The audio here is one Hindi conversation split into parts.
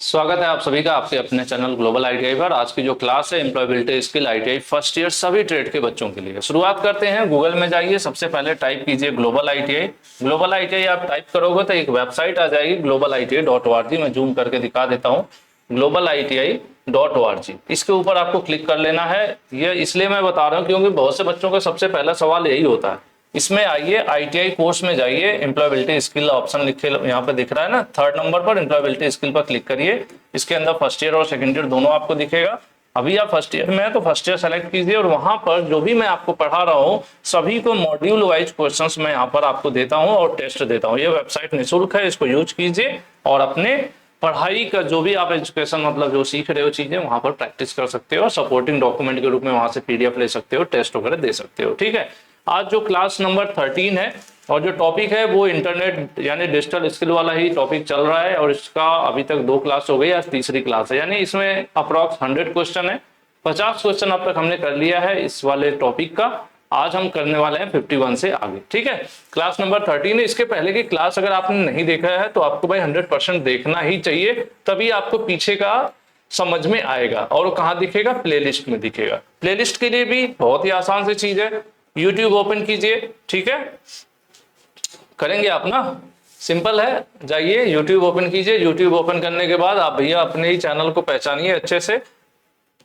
स्वागत है आप सभी का आपके अपने चैनल ग्लोबल आईटीआई पर। आज की जो क्लास है employability skill ITI first year सभी ट्रेड के बच्चों के लिए। शुरुआत करते हैं। गूगल में जाइए, सबसे पहले टाइप कीजिए ग्लोबल आईटीआई। ग्लोबल आईटीआई आप टाइप करोगे तो एक वेबसाइट आ जाएगी globaliti.org। मैं जूम करके दिखा देता हूँ, globaliti.org। इसके ऊपर आपको क्लिक कर लेना है। ये इसलिए मैं बता रहा हूँ क्योंकि बहुत से बच्चों का सबसे पहला सवाल यही होता है। इसमें आइए, आईटीआई कोर्स में जाइए, एम्प्लॉयबिलिटी स्किल ऑप्शन लिखे यहाँ पे दिख रहा है ना, 3rd नंबर पर एम्प्लॉयबिलिटी स्किल पर क्लिक करिए। इसके अंदर फर्स्ट ईयर और सेकंड ईयर दोनों आपको दिखेगा। अभी आप फर्स्ट ईयर में है तो फर्स्ट ईयर सेलेक्ट कीजिए और वहां पर जो भी मैं आपको पढ़ा रहा हूँ सभी को मॉड्यूल वाइज क्वेश्चंस मैं यहाँ पर आपको देता हूँ और टेस्ट देता हूँ। ये वेबसाइट निःशुल्क है, इसको यूज कीजिए और अपने पढ़ाई का जो भी आप एजुकेशन मतलब जो सीख रहे हो चीजें वहां पर प्रैक्टिस कर सकते हो। सपोर्टिंग डॉक्यूमेंट के रूप में वहां से पीडीएफ ले सकते हो, टेस्ट वगैरह दे सकते हो। ठीक है, आज जो क्लास नंबर 13 है और जो टॉपिक है वो इंटरनेट यानी डिजिटल स्किल वाला ही टॉपिक चल रहा है और इसका अभी तक 2 क्लास हो गई, आज तीसरी क्लास है। यानी इसमें अप्रॉक्स 100 क्वेश्चन है, 50 क्वेश्चन अब तक हमने कर लिया है इस वाले टॉपिक का। आज हम करने वाले हैं 51 से आगे। ठीक है, क्लास नंबर 13 है। इसके पहले की क्लास अगर आपने नहीं देखा है तो आपको भाई 100% देखना ही चाहिए, तभी आपको पीछे का समझ में आएगा। और वो कहाँ दिखेगा? प्लेलिस्ट में दिखेगा। प्लेलिस्ट के लिए भी बहुत ही आसान सी चीज है, यूट्यूब ओपन कीजिए। ठीक है, करेंगे आप ना, सिंपल है। जाइए यूट्यूब ओपन कीजिए। यूट्यूब ओपन करने के बाद आप भैया अपने ही चैनल को पहचानिए अच्छे से।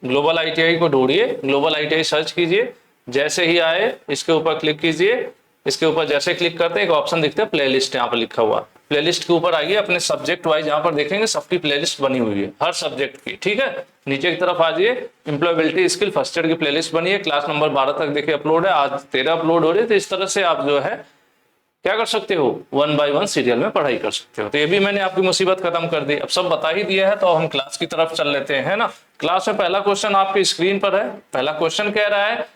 ग्लोबल आईटीआई को ढूंढिए, ग्लोबल आईटीआई सर्च कीजिए। जैसे ही आए इसके ऊपर क्लिक कीजिए। इसके ऊपर जैसे क्लिक करते हैं एक ऑप्शन दिखता है प्लेलिस्ट, यहाँ पर लिखा हुआ प्लेलिस्ट के ऊपर आइए। अपने सब्जेक्ट वाइज यहाँ पर देखेंगे सबकी प्लेलिस्ट बनी हुई है हर सब्जेक्ट की। ठीक है, नीचे की तरफ आ जाइए, एम्प्लॉयबिलिटी स्किल फर्स्ट ईयर की प्लेलिस्ट बनी है, क्लास नंबर 12 तक देखिए अपलोड है, आज 13 अपलोड हो रही है। तो इस तरह से आप जो है क्या कर सकते हो, 1 by 1 सीरियल में पढ़ाई कर सकते हो। तो ये भी मैंने आपकी मुसीबत खत्म कर दी। अब सब बता ही दिया है तो हम क्लास की तरफ चल लेते हैं, है ना। क्लास में पहला क्वेश्चन आपकी स्क्रीन पर है। पहला क्वेश्चन कह रहा है,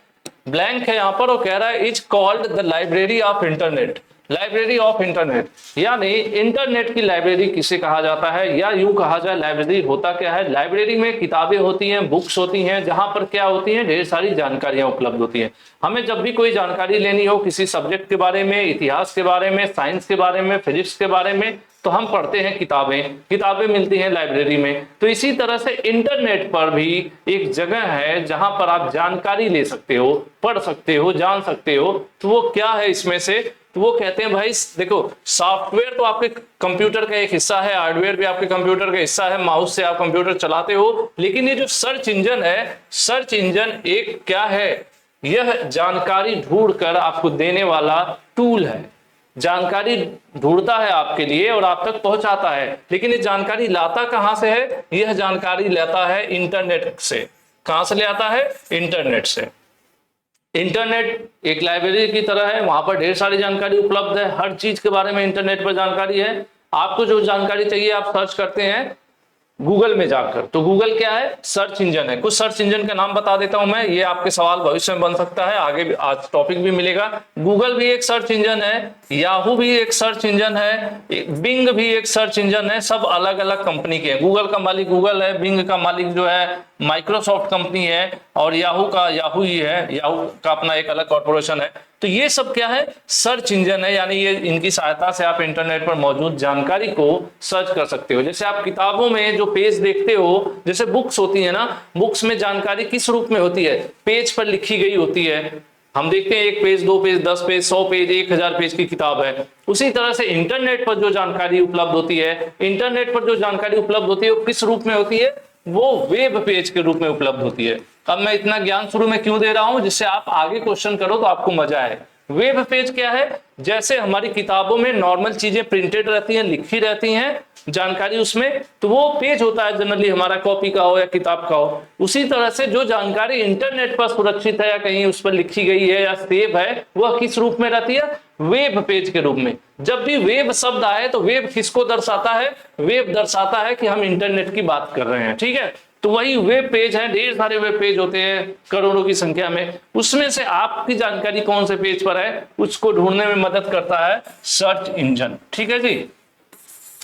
ब्लैंक है यहाँ पर, और कह रहा है is called the library of internet. Library of internet यानी इंटरनेट की लाइब्रेरी किसे कहा जाता है, या यूं कहा जाए लाइब्रेरी होता क्या है। लाइब्रेरी में किताबें होती हैं, बुक्स होती हैं, जहां पर क्या होती हैं, ढेर सारी जानकारियां उपलब्ध होती हैं। हमें जब भी कोई जानकारी लेनी हो किसी सब्जेक्ट के बारे में, इतिहास के बारे में, साइंस के बारे में, फिजिक्स के बारे में, तो हम पढ़ते हैं किताबें मिलती हैं लाइब्रेरी में। तो इसी तरह से इंटरनेट पर भी एक जगह है जहां पर आप जानकारी ले सकते हो, पढ़ सकते हो, जान सकते हो। तो वो क्या है इसमें से? तो वो कहते हैं भाई देखो, सॉफ्टवेयर तो आपके कंप्यूटर का एक हिस्सा है, हार्डवेयर भी आपके कंप्यूटर का हिस्सा है, माउस से आप कंप्यूटर चलाते हो। लेकिन ये जो सर्च इंजन है, सर्च इंजन एक क्या है? यह जानकारी ढूंढकर आपको देने वाला टूल है। जानकारी ढूंढता है आपके लिए और आप तक पहुंचाता है। लेकिन ये जानकारी लाता कहां से है? यह जानकारी लाता है इंटरनेट से। कहां से ले आता है? इंटरनेट से। इंटरनेट एक लाइब्रेरी की तरह है, वहां पर ढेर सारी जानकारी उपलब्ध है, हर चीज के बारे में इंटरनेट पर जानकारी है। आपको जो जानकारी चाहिए आप सर्च करते हैं गूगल में जाकर। तो गूगल क्या है? सर्च इंजन है। कुछ सर्च इंजन का नाम बता देता हूं मैं, ये आपके सवाल भविष्य में बन सकता है, आगे भी आज टॉपिक भी मिलेगा। गूगल भी एक सर्च इंजन है, याहू भी एक सर्च इंजन है, बिंग भी एक सर्च इंजन है। सब अलग अलग कंपनी के हैं। गूगल का मालिक गूगल है, बिंग का मालिक जो है माइक्रोसॉफ्ट कंपनी है, और याहू का याहू ही है, याहू का अपना एक अलग कॉर्पोरेशन है। तो ये सब क्या है? सर्च इंजन है। यानी ये इनकी सहायता से आप इंटरनेट पर मौजूद जानकारी को सर्च कर सकते हो। जैसे आप किताबों में जो पेज देखते हो, जैसे बुक्स होती है ना, बुक्स में जानकारी किस रूप में होती है? पेज पर लिखी गई होती है। हम देखते हैं 1 page, 2 page, 10 page, 100 page, 1000 page की किताब है। उसी तरह से इंटरनेट पर जो जानकारी उपलब्ध होती है, इंटरनेट पर जो जानकारी उपलब्ध होती है वो किस रूप में होती है? वो वेब पेज के रूप में उपलब्ध होती है। अब मैं इतना ज्ञान शुरू में क्यों दे रहा हूं? जिससे आप आगे क्वेश्चन करो तो आपको मजा आए। वेब पेज क्या है? जैसे हमारी किताबों में नॉर्मल चीजें प्रिंटेड रहती हैं, लिखी रहती हैं जानकारी उसमें, तो वो पेज होता है जनरली हमारा कॉपी का हो या किताब का हो। उसी तरह से जो जानकारी इंटरनेट पर सुरक्षित है या कहीं उस पर लिखी गई है या सेव है, वह किस रूप में रहती है? वेब पेज के रूप में। जब भी वेब शब्द आए तो वेब किसको दर्शाता है? वेब दर्शाता है कि हम इंटरनेट की बात कर रहे हैं। ठीक है, तो वही वेब पेज है। ढेर सारे वेब पेज होते हैं करोड़ों की संख्या में, उसमें से आपकी जानकारी कौन से पेज पर है उसको ढूंढने में मदद करता है सर्च इंजन। ठीक है जी,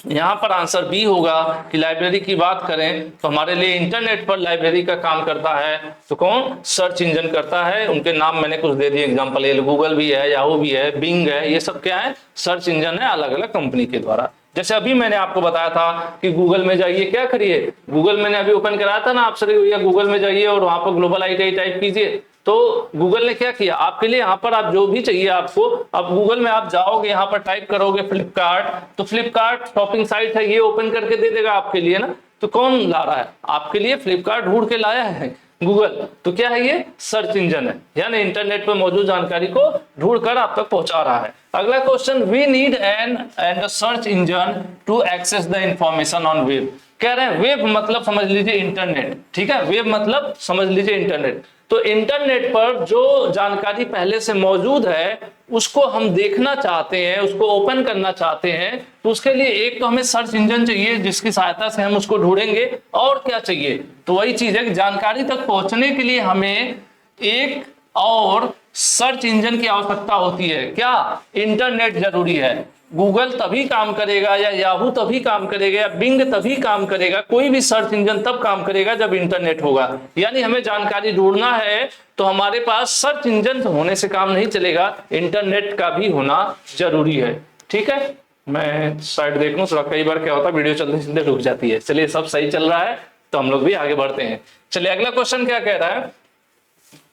यहां पर आंसर बी होगा कि लाइब्रेरी की बात करें तो हमारे लिए इंटरनेट पर लाइब्रेरी का काम करता है तो कौन? सर्च इंजन करता है। उनके नाम मैंने कुछ दे दिए एग्जांपल, गूगल भी है, याहू भी है, बिंग है, ये सब क्या है? सर्च इंजन है, अलग अलग कंपनी के द्वारा। जैसे अभी मैंने आपको बताया था कि गूगल में जाइए, क्या करिए, गूगल मैंने अभी ओपन कराया था ना आपसे, भैया गूगल में जाइए और वहां पर ग्लोबल आईटीआई टाइप कीजिए, तो गूगल ने क्या किया आपके लिए, यहाँ पर आप जो भी चाहिए आपको, अब गूगल में आप जाओगे, यहाँ पर टाइप करोगे फ्लिपकार्ट, तो फ्लिपकार्ट शॉपिंग साइट है, ये ओपन करके दे देगा आपके लिए ना। तो कौन ला रहा है आपके लिए, फ्लिपकार्ट ढूंढ के लाया है गूगल। तो क्या है ये, सर्च इंजन है, यानी इंटरनेट पर मौजूद जानकारी को ढूंढकर आप तक पहुंचा रहा है। अगला question, we need an search engine to access the information on web. कह रहे हैं वेब मतलब समझ लीजिए इंटरनेट, ठीक है, वेब मतलब समझ लीजिए इंटरनेट। तो इंटरनेट पर जो जानकारी पहले से मौजूद है उसको हम देखना चाहते हैं, उसको ओपन करना चाहते हैं, तो उसके लिए एक तो हमें सर्च इंजन चाहिए जिसकी सहायता से हम उसको ढूंढेंगे, और क्या चाहिए, तो वही चीज है कि जानकारी तक पहुंचने के लिए हमें एक और सर्च इंजन की आवश्यकता होती है। क्या, इंटरनेट जरूरी है। गूगल तभी काम करेगा या याहू तभी काम करेगा या बिंग तभी काम करेगा, कोई भी सर्च इंजन तब काम करेगा जब इंटरनेट होगा। यानी हमें जानकारी ढूंढना है तो हमारे पास सर्च इंजन होने से काम नहीं चलेगा, इंटरनेट का भी होना जरूरी है। ठीक है, मैं साइड देख लूं थोड़ा, कई बार क्या होता है वीडियो चलते चलते रुक जाती है। चलिए सब सही चल रहा है तो हम लोग भी आगे बढ़ते हैं। चलिए अगला क्वेश्चन क्या कह रहा है,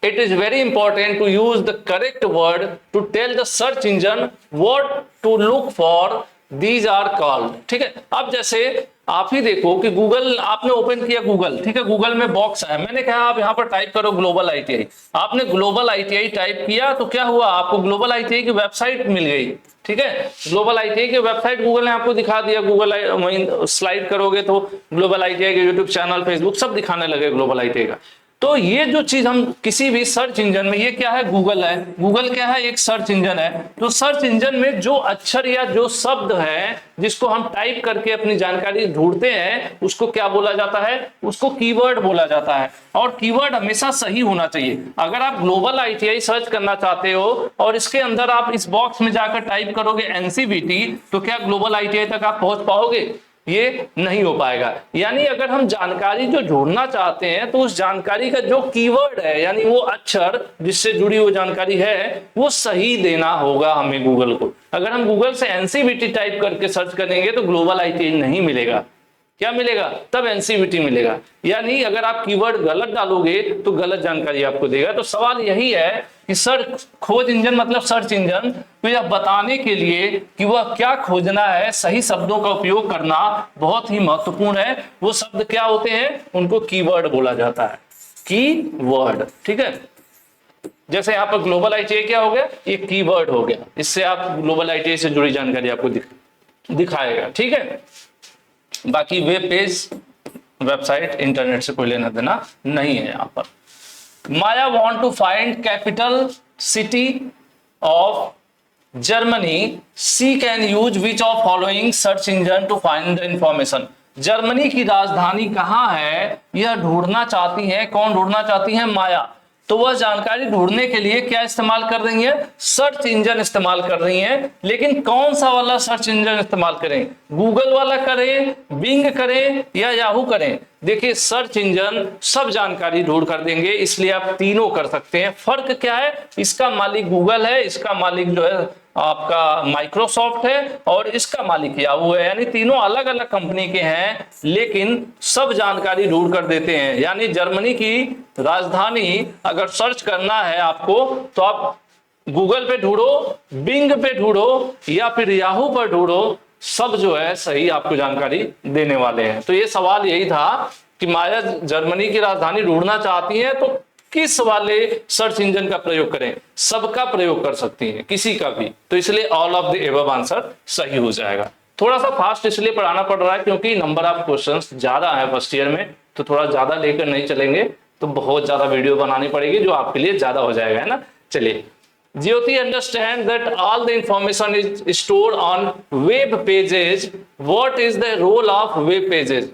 it is very important to use the correct word to tell the search engine what to look for, these are called। ठीक है, अब जैसे आप ही देखो कि गूगल आपने ओपन किया गूगल, ठीक है, गूगल में बॉक्स है, मैंने कहा आप यहां पर टाइप करो ग्लोबल आईटीआई, आपने ग्लोबल आईटीआई टाइप किया तो क्या हुआ, आपको ग्लोबल आईटीआई की वेबसाइट मिल गई। ठीक है, ग्लोबल आईटीआई की वेबसाइट गूगल ने आपको दिखा दिया, गूगल वहीं स्लाइड करोगे तो ग्लोबल आईटीआई के यूट्यूब चैनल, फेसबुक सब दिखाने लगे ग्लोबल आईटीआई का। तो ये जो चीज हम किसी भी सर्च इंजन में, ये क्या है, गूगल है, गूगल क्या है, एक सर्च इंजन है। तो सर्च इंजन में जो अक्षर या जो शब्द है जिसको हम टाइप करके अपनी जानकारी ढूंढते हैं उसको क्या बोला जाता है, उसको कीवर्ड बोला जाता है। और कीवर्ड हमेशा सही होना चाहिए। अगर आप ग्लोबल आईटीआई सर्च करना चाहते हो और इसके अंदर आप इस बॉक्स में जाकर टाइप करोगे एनसीवीटी, तो क्या ग्लोबल आईटीआई तक आप पहुंच पाओगे, ये नहीं हो पाएगा। यानी अगर हम जानकारी जो ढूंढना चाहते हैं तो उस जानकारी का जो कीवर्ड है, यानी वो अक्षर जिससे जुड़ी हुई जानकारी है, वो सही देना होगा हमें गूगल को। अगर हम गूगल से एनसीवीटी टाइप करके सर्च करेंगे तो ग्लोबल आईटीआई नहीं मिलेगा। क्या मिलेगा, तब एनसीवीटी मिलेगा। यानी अगर आप कीवर्ड गलत डालोगे तो गलत जानकारी आपको देगा। तो सवाल यही है कि सर्च, खोज इंजन मतलब सर्च इंजन, तो यह बताने के लिए कि वह क्या खोजना है, सही शब्दों का उपयोग करना बहुत ही महत्वपूर्ण है। वो शब्द क्या होते हैं, उनको कीवर्ड बोला जाता है, कीवर्ड। ठीक है, जैसे यहाँ पर ग्लोबल आईटीआई क्या हो गया, ये कीवर्ड हो गया, इससे आप ग्लोबल आईटीआई से जुड़ी जानकारी आपको दिखाएगा। ठीक है, बाकी वेब पेज, वेबसाइट, इंटरनेट से कोई लेना देना नहीं है यहाँ पर। Maya want to find capital city of Germany, she can use which of following search engine to find the information. Germany की राजधानी कहाँ है यह ढूंढना चाहती है, कौन ढूंढना चाहती है, माया। तो वह जानकारी ढूंढने के लिए क्या इस्तेमाल कर रही है, सर्च इंजन इस्तेमाल कर रही है। लेकिन कौन सा वाला सर्च इंजन इस्तेमाल करें, गूगल वाला करें, बिंग करें या याहू करें। देखिए सर्च इंजन सब जानकारी ढूंढ कर देंगे, इसलिए आप तीनों कर सकते हैं। फर्क क्या है, इसका मालिक गूगल है, इसका मालिक जो है आपका माइक्रोसॉफ्ट है और इसका मालिक याहू है। यानी तीनों अलग अलग कंपनी के हैं लेकिन सब जानकारी ढूंढ कर देते हैं। यानी जर्मनी की राजधानी अगर सर्च करना है आपको तो आप गूगल पे ढूंढो, बिंग पे ढूंढो या फिर याहू पर ढूंढो, सब जो है सही आपको जानकारी देने वाले हैं। तो ये सवाल यही था कि माया जर्मनी की राजधानी ढूंढना चाहती है तो किस वाले सर्च इंजन का प्रयोग करें, सबका प्रयोग कर सकती है, किसी का भी। तो इसलिए all of the above answer सही हो जाएगा। थोड़ा सा फास्ट इसलिए पढ़ाना पड़ रहा है क्योंकि नंबर ऑफ क्वेश्चंस ज्यादा है फर्स्ट ईयर में, तो थोड़ा ज्यादा लेकर नहीं चलेंगे तो बहुत ज्यादा वीडियो बनानी पड़ेगी जो आपके लिए ज्यादा हो जाएगा, है ना। चलिए, Jyoti understand that all the information is stored on web pages, what is the role of web pages.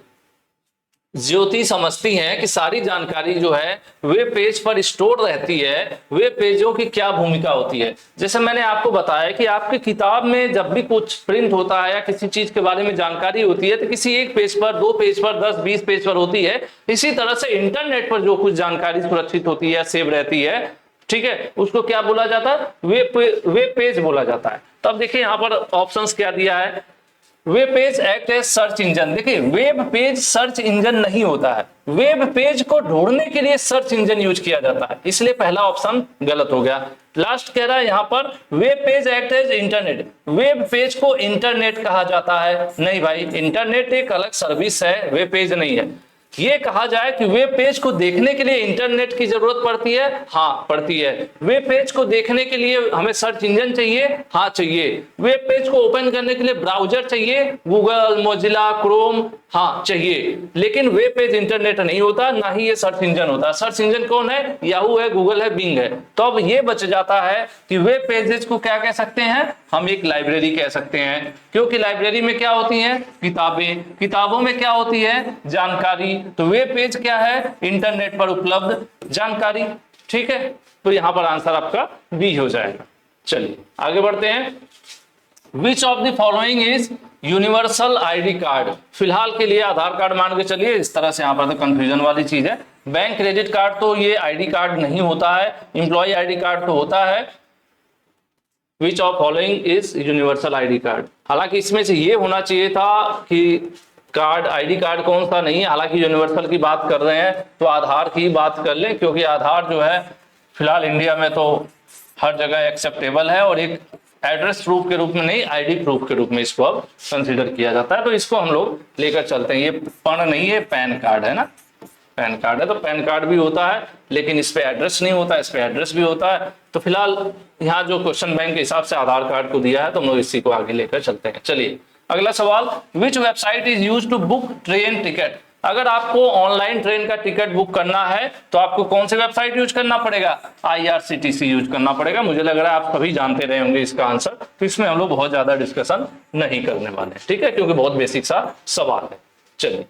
Jyoti समझती हैं कि सारी जानकारी जो है वेब पेज पर स्टोर रहती है, वेब पेजों की क्या भूमिका होती है। जैसे मैंने आपको बताया कि आपकी किताब में जब भी कुछ प्रिंट होता है या किसी चीज के बारे में जानकारी होती है तो किसी एक पेज पर, दो पेज पर, 10-20 पेज पर होती है। इसी तरह से इंटरनेट पर जो कुछ जानकारी सुरक्षित होती है, सेव रहती है, ठीक है, उसको क्या बोला जाता है, वेब पेज बोला जाता है। तब देखिए यहाँ पर ऑप्शंस क्या दिया है, web page act as search engine. देखिए वेब पेज सर्च इंजन नहीं होता है, वेब पेज को ढूंढने के लिए सर्च इंजन यूज किया जाता है, इसलिए पहला ऑप्शन गलत हो गया। लास्ट कह रहा है यहां पर web page act as internet, web page को इंटरनेट कहा जाता है। नहीं भाई, इंटरनेट एक अलग सर्विस है, वेब पेज नहीं है। ये कहा जाए कि वेब पेज को देखने के लिए इंटरनेट की जरूरत पड़ती है, हाँ पड़ती है। वेब पेज को देखने के लिए हमें सर्च इंजन चाहिए, हाँ चाहिए। वेब पेज को ओपन करने के लिए ब्राउजर चाहिए, गूगल, मोजिला, क्रोम, हाँ चाहिए। लेकिन वेब पेज इंटरनेट नहीं होता, ना ही ये सर्च इंजन होता है। सर्च इंजन कौन है? याहू है, गूगल है, बिंग है। तो अब ये बच जाता है कि वेब पेजेस को क्या कह सकते हैं? हम एक लाइब्रेरी कह सकते हैं, क्योंकि लाइब्रेरी में क्या होती है? किताबें, किताबों में क्या होती है? जानकारी। तो वेब पेज क्या है? इंटरनेट पर उपलब्ध जानकारी। ठीक है, तो यहां पर आंसर आपका बी हो जाएगा। चलिए आगे बढ़ते हैं। विच of the following is universal ID card? फिलहाल के लिए आधार कार्ड मान के चलिए, इस तरह से यहां पर तो कंफ्यूजन वाली चीज है। बैंक क्रेडिट कार्ड तो ये आईडी कार्ड नहीं होता है, इंप्लॉय आईडी कार्ड तो होता है। विच of following is universal ID card? हालांकि इसमें से ये होना चाहिए था कि कार्ड, आईडी कार्ड कौन सा नहीं है। हालांकि यूनिवर्सल की बात कर रहे हैं तो आधार की बात कर लें, क्योंकि आधार जो है फिलहाल इंडिया में तो हर जगह एक्सेप्टेबल है, और एक एड्रेस प्रूफ के रूप में नहीं, आईडी प्रूफ के रूप में इसको अब कंसीडर किया जाता है। तो इसको हम लोग लेकर चलते हैं। ये पण नहीं है, पैन कार्ड है ना, पैन कार्ड है। तो पैन कार्ड भी होता है, लेकिन इस पे एड्रेस नहीं होता, इस पे एड्रेस भी होता है। तो फिलहाल यहाँ जो क्वेश्चन बैंक के हिसाब से आधार कार्ड को दिया है, तो हम लोग इसी को आगे लेकर चलते हैं। चलिए अगला सवाल, which website is use to book train ticket? अगर आपको ऑनलाइन ट्रेन का टिकट बुक करना है तो आपको कौन सी वेबसाइट यूज करना पड़ेगा? IRCTC यूज करना पड़ेगा। मुझे लग रहा है आप सभी जानते रहे होंगे इसका आंसर, तो इसमें हम लोग बहुत ज्यादा डिस्कशन नहीं करने वाले हैं, ठीक है, क्योंकि बहुत बेसिक सा सवाल है। चलिए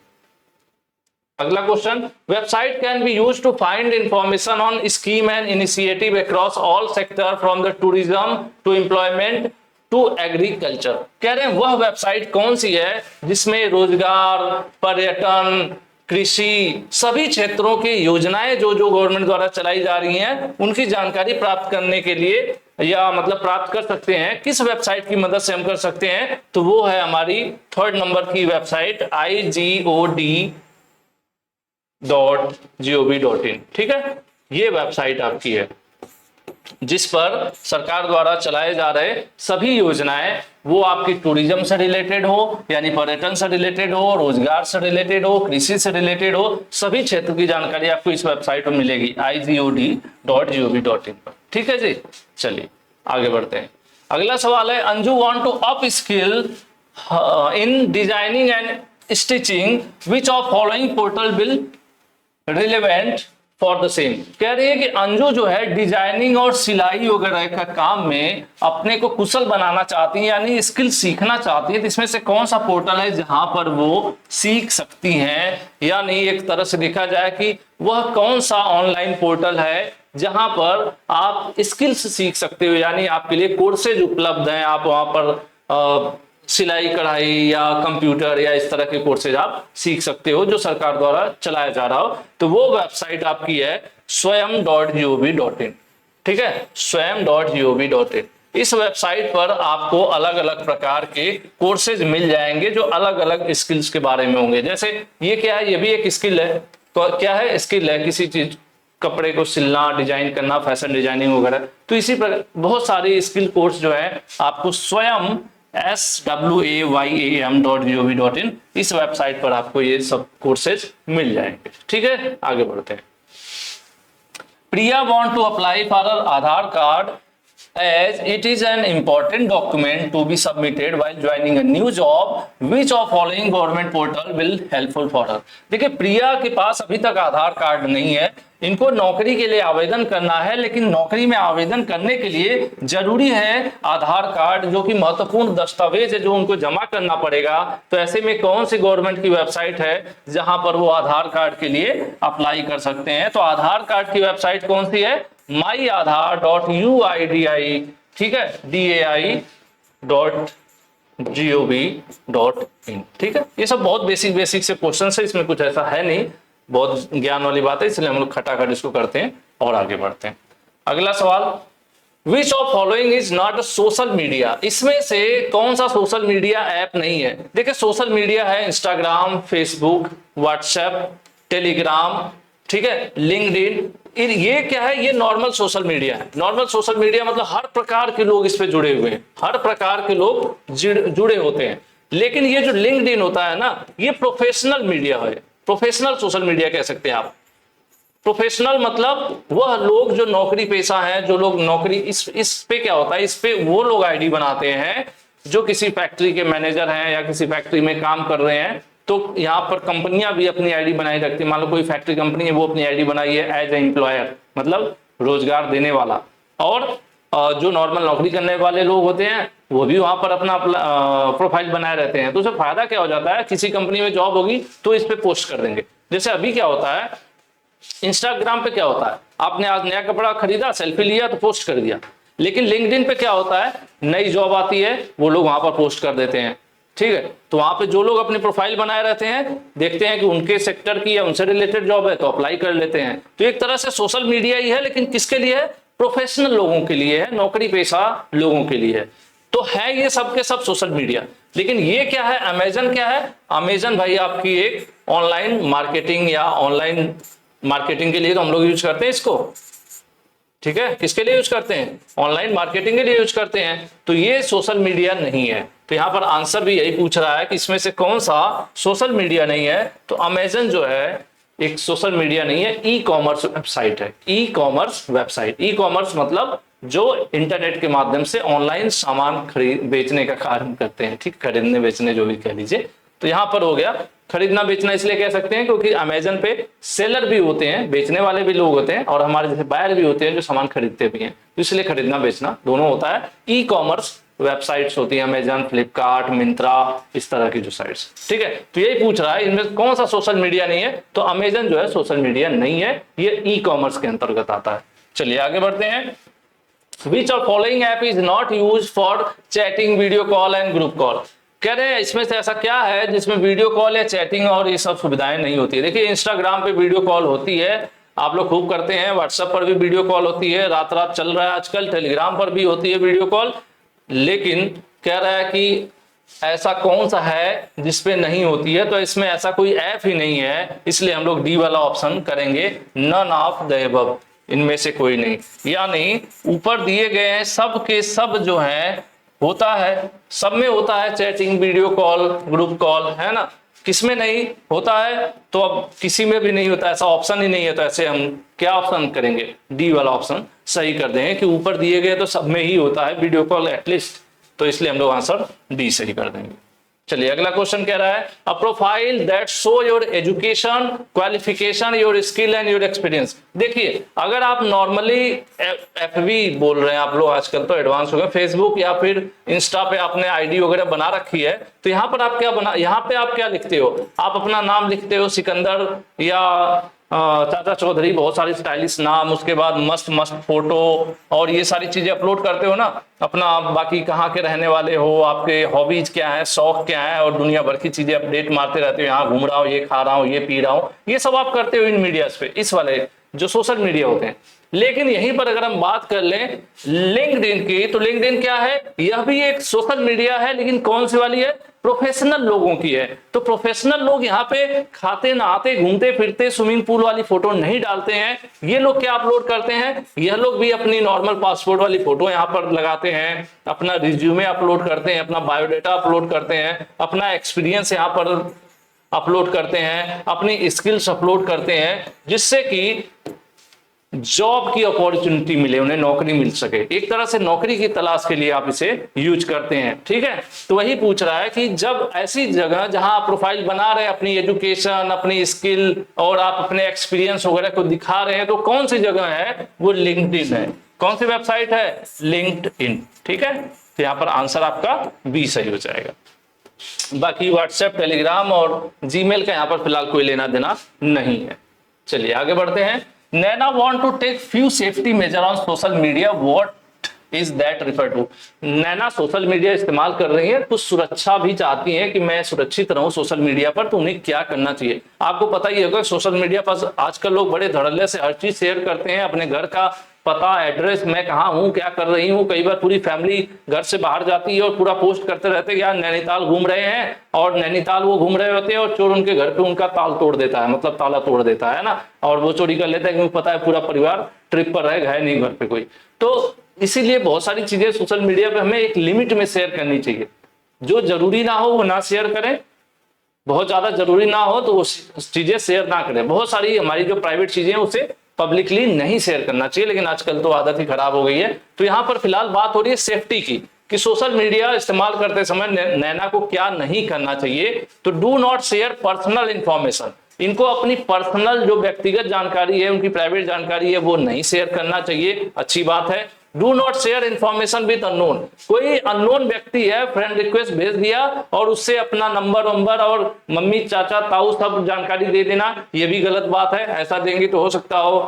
अगला question, website can be use to find information on scheme and initiative across all sector from the tourism to employment to agriculture. कह रहे हैं वह वेबसाइट कौन सी है जिसमें रोजगार, पर्यटन, कृषि, सभी क्षेत्रों की योजनाएं जो जो गवर्नमेंट द्वारा चलाई जा रही हैं उनकी जानकारी प्राप्त करने के लिए, या मतलब प्राप्त कर सकते हैं, किस वेबसाइट की मदद से हम कर सकते हैं? तो वो है हमारी 3rd नंबर की वेबसाइट igod.gov.in। ठीक है, ये वेबसाइट आपकी है जिस पर सरकार द्वारा चलाए जा रहे सभी योजनाएं, वो आपकी टूरिज्म से रिलेटेड हो, यानी पर्यटन से रिलेटेड हो, रोजगार से रिलेटेड हो, कृषि से रिलेटेड हो, सभी क्षेत्र की जानकारी आपको इस वेबसाइट पर मिलेगी igod.gov.in पर। ठीक है जी, चलिए आगे बढ़ते हैं। अगला सवाल है, Anju want to upskill in designing and stitching, which of following portal will relevant for the same? कह रही है कि अंजू जो है डिजाइनिंग और सिलाई वगैरह का काम में अपने को कुशल बनाना चाहती है, यानी स्किल सीखना चाहती है। तो इसमें से कौन सा पोर्टल है जहां पर वो सीख सकती हैं? यानी एक तरह से देखा जाए कि वह कौन सा ऑनलाइन पोर्टल है जहां पर आप स्किल्स सीख सकते हो, यानी आपके लिए कोर्सेज उपलब्ध हैं, आप वहां पर सिलाई कढ़ाई या कंप्यूटर या इस तरह के कोर्सेज आप सीख सकते हो जो सरकार द्वारा चलाया जा रहा हो। तो वो वेबसाइट आपकी है swayam.gov.in। ठीक है, swayam.gov.in। इस वेबसाइट पर आपको अलग अलग प्रकार के कोर्सेज मिल जाएंगे जो अलग अलग स्किल्स के बारे में होंगे। जैसे ये क्या है? ये भी एक स्किल है। तो क्या है? स्किल है किसी चीज, कपड़े को सिलना, डिजाइन करना, फैशन डिजाइनिंग वगैरह। तो इसी प्रकार बहुत सारे स्किल कोर्स जो है आपको स्वयं swayam.gov.in इस वेबसाइट पर आपको ये सब कोर्सेज मिल जाएंगे। ठीक है, आगे बढ़ते हैं। Priya want to apply for Aadhaar card as it is an important document to be submitted while joining a new job, which of following government portal will helpful for her? देखिए प्रिया के पास अभी तक आधार कार्ड नहीं है, इनको नौकरी के लिए आवेदन करना है, लेकिन नौकरी में आवेदन करने के लिए जरूरी है आधार कार्ड, जो कि महत्वपूर्ण दस्तावेज है जो उनको जमा करना पड़ेगा। तो ऐसे में कौन सी गवर्नमेंट की वेबसाइट है जहां पर वो आधार कार्ड के लिए अप्लाई कर सकते हैं? तो आधार कार्ड की वेबसाइट कौन सी है? myAadhar.uidi, ठीक है, DAI.gov.in। ठीक है, ये सब बहुत बेसिक से क्वेश्चन है, इसमें कुछ ऐसा है नहीं, बहुत ज्ञान वाली बात है, इसलिए हम लोग खटाखट इसको करते हैं और आगे बढ़ते हैं। अगला सवाल, विच of following is not a social media, इसमें से कौन सा सोशल मीडिया ऐप नहीं है। देखिए सोशल मीडिया है इंस्टाग्राम, फेसबुक, व्हाट्सएप, टेलीग्राम, ठीक है, लिंक्डइन, ये क्या है, ये नॉर्मल सोशल मीडिया है। नॉर्मल सोशल मीडिया मतलब हर प्रकार के लोग इस पे जुड़े हुए हैं, हर प्रकार के लोग जुड़े होते हैं। लेकिन ये जो लिंक्डइन होता है ना, ये प्रोफेशनल मीडिया है, प्रोफेशनल सोशल मीडिया कह सकते हैं आप। प्रोफेशनल मतलब वह लोग जो नौकरी पेशा हैं, जो लोग नौकरी, इस पे क्या होता है, इस पे वो लोग आईडी बनाते हैं जो किसी फैक्ट्री के मैनेजर हैं या किसी फैक्ट्री में काम कर रहे हैं। तो यहाँ पर कंपनियां भी अपनी आईडी बनाई रखती है। मान लो कोई फैक्ट्री कंपनी है, वो अपनी आईडी बनाई है एज ए एम्प्लॉयर, मतलब रोजगार देने वाला। और जो नॉर्मल नौकरी करने वाले लोग होते हैं वो भी वहां पर अपना प्रोफाइल बनाए रहते हैं। तो उससे फायदा क्या हो जाता है, किसी कंपनी में जॉब होगी तो इस पे पोस्ट कर देंगे। जैसे अभी क्या होता है इंस्टाग्राम पे क्या होता है, आपने आज नया कपड़ा खरीदा, सेल्फी लिया तो पोस्ट कर दिया। लेकिन लिंक्डइन पे क्या होता है, नई जॉब आती है, वो लोग वहां पर पोस्ट कर देते हैं, ठीक है। तो वहां पे जो लोग अपनी प्रोफाइल बनाए रहते हैं, देखते हैं कि उनके सेक्टर की या उनसे रिलेटेड जॉब है तो अप्लाई कर लेते हैं। तो एक तरह से सोशल मीडिया ही है, लेकिन किसके लिए है, प्रोफेशनल लोगों के लिए है, नौकरी पेशा लोगों के लिए है। तो है ये सब के सब सोशल मीडिया। लेकिन ये क्या है, अमेजन क्या है, अमेजन भाई आपकी एक ऑनलाइन मार्केटिंग या ऑनलाइन मार्केटिंग के लिए तो हम लोग यूज करते हैं इसको, ठीक है। किसके लिए यूज करते हैं, ऑनलाइन मार्केटिंग के लिए यूज करते हैं। तो ये सोशल मीडिया नहीं है। तो यहां पर आंसर भी यही पूछ रहा है कि इसमें से कौन सा सोशल मीडिया नहीं है। तो अमेजन जो है एक सोशल मीडिया नहीं है, ई कॉमर्स वेबसाइट है। E commerce website, e commerce मतलब जो इंटरनेट के माध्यम से ऑनलाइन सामान खरीद बेचने का कार्य करते हैं, ठीक, खरीदने बेचने जो भी कह लीजिए। तो यहां पर हो गया खरीदना बेचना, इसलिए कह सकते हैं क्योंकि अमेजन पे सेलर भी होते हैं, बेचने वाले भी लोग होते हैं, और हमारे जैसे बायर भी होते हैं जो सामान खरीदते भी हैं। तो इसलिए खरीदना बेचना दोनों होता है। ई कॉमर्स वेबसाइट्स होती है अमेजन, फ्लिपकार्ट, मिंत्रा, इस तरह की जो साइट्स, ठीक है। तो यही पूछ रहा है इनमें कौन सा सोशल मीडिया नहीं है। तो अमेजन जो है सोशल मीडिया नहीं है, ये ई कॉमर्स के अंतर्गत आता है। चलिए आगे बढ़ते हैं। Which of following app is not used for chatting, video call and group call? कह रहे हैं इसमें से ऐसा क्या है जिसमें वीडियो कॉल या चैटिंग और ये सब सुविधाएं नहीं होती है। देखिए इंस्टाग्राम पे वीडियो कॉल होती है, आप लोग खूब करते हैं, व्हाट्सएप पर भी वीडियो कॉल होती है, रात रात चल रहा है आजकल, टेलीग्राम पर भी होती है वीडियो कॉल। लेकिन कह रहा है कि ऐसा कौन सा है जिसपे नहीं होती है। तो इसमें ऐसा कोई ऐप ही नहीं है, इसलिए हम लोग डी वाला ऑप्शन करेंगे, नन ऑफ द अबव, इनमें से कोई नहीं। यानी ऊपर दिए गए हैं सब के सब जो है होता है, सब में होता है chatting, video call, group call, है ना। किसमें नहीं होता है, तो अब किसी में भी नहीं होता, ऐसा ऑप्शन ही नहीं है। तो ऐसे हम क्या ऑप्शन करेंगे, डी वाला ऑप्शन सही कर देंगे कि ऊपर दिए गए तो सब में ही होता है वीडियो कॉल एटलीस्ट। तो इसलिए हम लोग आंसर डी सही कर देंगे। चलिए अगला क्वेश्चन कह रहा है, a profile that show your education, qualification, your skill and your experience. देखिए अगर आप नॉर्मली एफबी बोल रहे हैं, आप लोग आजकल तो एडवांस हो गए, फेसबुक या फिर इंस्टा पे आपने आईडी वगैरह बना रखी है, तो यहाँ पर आप क्या यहाँ पे आप क्या लिखते हो, आप अपना नाम लिखते हो सिकंदर या चाचा चौधरी, बहुत सारी स्टाइलिश नाम, उसके बाद मस्त मस्त फोटो और ये सारी चीजें अपलोड करते हो ना अपना, बाकी कहाँ के रहने वाले हो, आपके हॉबीज क्या है, शौक क्या है, और दुनिया भर की चीजें अपडेट मारते रहते हो, यहाँ घूम रहा हूँ, ये खा रहा हूँ, ये पी रहा हूँ, ये सब आप करते हो इन मीडियाज पे, इस वाले जो सोशल मीडिया होते हैं। लेकिन यहीं पर अगर हम बात कर लें लिंक्डइन की, तो लिंक्डइन क्या है, यह भी एक सोशल मीडिया है, लेकिन कौन सी वाली है, प्रोफेशनल लोगों की है। तो प्रोफेशनल लोग यहाँ पे खाते नहाते घूमते फिरते स्विमिंग पूल वाली फोटो नहीं डालते हैं। ये लोग क्या अपलोड करते हैं, यह लोग भी अपनी नॉर्मल पासपोर्ट वाली फोटो यहाँ पर लगाते हैं, अपना रिज्यूमे अपलोड करते हैं, अपना बायोडाटा अपलोड करते हैं, अपना एक्सपीरियंस यहाँ पर अपलोड करते हैं, अपनी स्किल्स अपलोड करते हैं, जिससे कि जॉब की अपॉर्चुनिटी मिले, उन्हें नौकरी मिल सके। एक तरह से नौकरी की तलाश के लिए आप इसे यूज करते हैं, ठीक है। तो वही पूछ रहा है कि जब ऐसी जगह जहां आप प्रोफाइल बना रहे हैं, अपनी एजुकेशन, अपनी स्किल और आप अपने एक्सपीरियंस वगैरह को दिखा रहे हैं, तो कौन सी जगह है, वो लिंक्डइन है। कौन सी वेबसाइट है, लिंक्डइन, ठीक है। तो यहाँ पर आंसर आपका बी सही हो जाएगा। बाकी व्हाट्सएप, टेलीग्राम और जीमेल का यहाँ पर फिलहाल कोई लेना देना नहीं है। चलिए आगे बढ़ते हैं। Nana want to take few safety measure on social media. What is that refer to? Naina social media इस्तेमाल कर रही है, कुछ सुरक्षा भी चाहती है कि मैं सुरक्षित रहूं सोशल मीडिया पर, तो उन्हें क्या करना चाहिए। आपको पता ही होगा सोशल मीडिया पर आजकल लोग बड़े धड़ल्ले से हर चीज शेयर करते हैं, अपने घर का पता, एड्रेस, मैं कहाँ हूँ, क्या कर रही हूँ। कई बार पूरी फैमिली घर से बाहर जाती है और पूरा पोस्ट करते रहते हैं कि यार नैनीताल घूम रहे हैं, और नैनीताल वो घूम रहे होते हैं और चोर उनके घर पे उनका ताल तोड़ देता है, मतलब ताला तोड़ देता है ना, और वो चोरी कर लेता है क्योंकि पता है पूरा परिवार ट्रिप पर है नहीं घर पे कोई। तो इसीलिए बहुत सारी चीजें सोशल मीडिया पे हमें एक लिमिट में शेयर करनी चाहिए। जो जरूरी ना हो वो ना शेयर करें, बहुत ज्यादा जरूरी ना हो तो वो चीजें शेयर ना करें। बहुत सारी हमारी जो प्राइवेट चीजें हैं उसे पब्लिकली नहीं शेयर करना चाहिए, लेकिन आजकल तो आदत ही खराब हो गई है। तो यहाँ पर फिलहाल बात हो रही है सेफ्टी की, कि सोशल मीडिया इस्तेमाल करते समय नैना को क्या नहीं करना चाहिए। तो do not share personal information, इनको अपनी पर्सनल जो व्यक्तिगत जानकारी है, उनकी प्राइवेट जानकारी है, वो नहीं शेयर करना चाहिए, अच्छी बात है। Do not share information with unknown, कोई अननोन व्यक्ति है, फ्रेंड रिक्वेस्ट भेज दिया और उससे अपना नंबर वंबर और मम्मी चाचा ताऊ सब जानकारी दे देना, ये भी गलत बात है। ऐसा देंगे तो हो सकता हो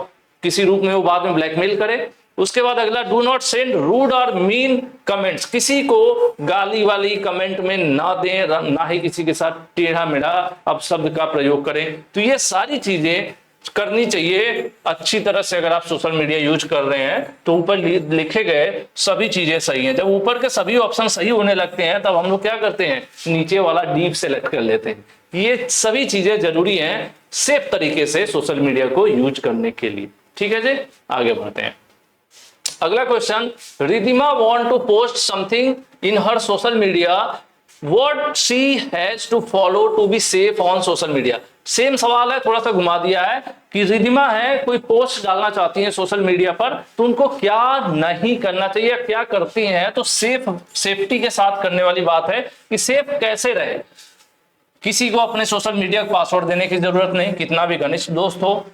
किसी रूप में वो बाद में ब्लैकमेल करे। उसके बाद अगला, डू नॉट सेंड रूड और मीन कमेंट्स, किसी को गाली वाली कमेंट में ना दें, ना ही किसी के साथ टेढ़ा मेढ़ा अपशब्द का प्रयोग करें। तो ये सारी चीजें करनी चाहिए अच्छी तरह से। अगर आप सोशल मीडिया यूज कर रहे हैं तो ऊपर लिखे गए सभी चीजें सही हैं। जब ऊपर के सभी ऑप्शन सही होने लगते हैं तब हम लोग क्या करते हैं, नीचे वाला डीप सेलेक्ट कर लेते हैं। ये सभी चीजें जरूरी हैं सेफ तरीके से सोशल मीडिया को यूज करने के लिए। ठीक है जी, आगे बढ़ते हैं। अगला question, Ridhima want to post something in her social media, what she has to follow to be safe on social media. Same सवाल है, थोड़ा सा घुमा दिया है कि रिधिमा है, कोई पोस्ट डालना चाहती है सोशल मीडिया पर, तो उनको क्या नहीं करना चाहिए, क्या करती हैं तो सेफ्टी के साथ करने वाली बात है कि सेफ कैसे रहे। किसी को अपने सोशल मीडिया का पासवर्ड देने की जरूरत नहीं, कितना भी घनिष्ठ दोस्त हो।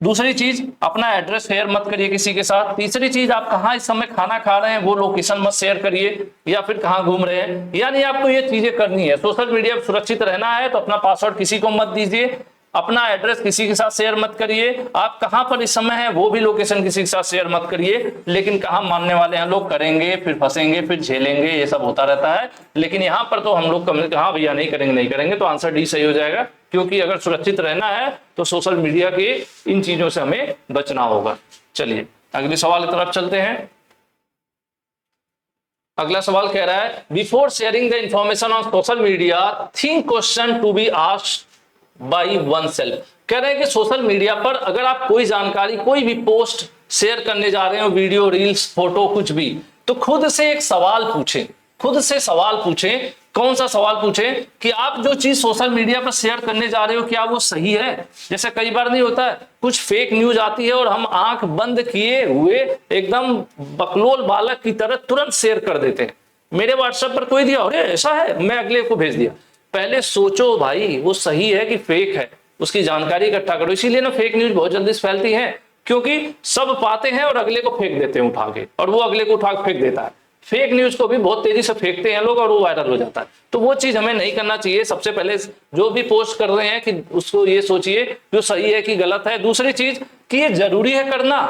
दूसरी चीज, अपना एड्रेस शेयर मत करिए किसी के साथ। तीसरी चीज, आप कहाँ इस समय खाना खा रहे हैं वो लोकेशन मत शेयर करिए, या फिर कहाँ घूम रहे हैं। यानी आपको ये चीजें करनी है। सोशल मीडिया पर सुरक्षित रहना है तो अपना पासवर्ड किसी को मत दीजिए, अपना एड्रेस किसी के साथ शेयर मत करिए, आप कहाँ पर इस समय है वो भी लोकेशन किसी के साथ शेयर मत करिए। लेकिन कहाँ मानने वाले हैं लोग, करेंगे फिर फंसेंगे फिर झेलेंगे, ये सब होता रहता है। लेकिन यहाँ पर तो हम लोग हाँ भैया नहीं करेंगे नहीं करेंगे, तो आंसर डी सही हो जाएगा। क्योंकि अगर सुरक्षित रहना है तो सोशल मीडिया के इन चीजों से हमें बचना होगा। चलिए अगले सवाल की तरफ चलते हैं। अगला सवाल कह रहा है, before sharing the information on social media think question to be asked by oneself. कह रहे हैं कि सोशल मीडिया पर अगर आप कोई जानकारी, कोई भी पोस्ट शेयर करने जा रहे हो, वीडियो, रील्स, फोटो, कुछ भी, तो खुद से एक सवाल पूछें। खुद से सवाल पूछें। कौन सा सवाल पूछें कि आप जो चीज सोशल मीडिया पर शेयर करने जा रहे हो क्या वो सही है। जैसे कई बार नहीं होता है, कुछ फेक न्यूज आती है और हम आंख बंद किए हुए एकदम बकलोल बालक की तरह तुरंत शेयर कर देते हैं। मेरे व्हाट्सएप पर कोई दिया, अरे ऐसा है, मैं अगले को भेज दिया। पहले सोचो भाई वो सही है कि फेक है, उसकी जानकारी इकट्ठा करो। इसीलिए ना फेक न्यूज बहुत जल्दी फैलती है, क्योंकि सब पाते हैं और अगले को फेंक देते हैं उठा के, और वो अगले को उठा के फेंक देता है। फेक न्यूज को भी बहुत तेजी से फेंकते हैं लोग और वो वायरल हो जाता है। तो वो चीज हमें नहीं करना चाहिए। सबसे पहले जो भी पोस्ट कर रहे हैं कि उसको ये सोचिए जो सही है कि गलत है। दूसरी चीज कि ये जरूरी है करना,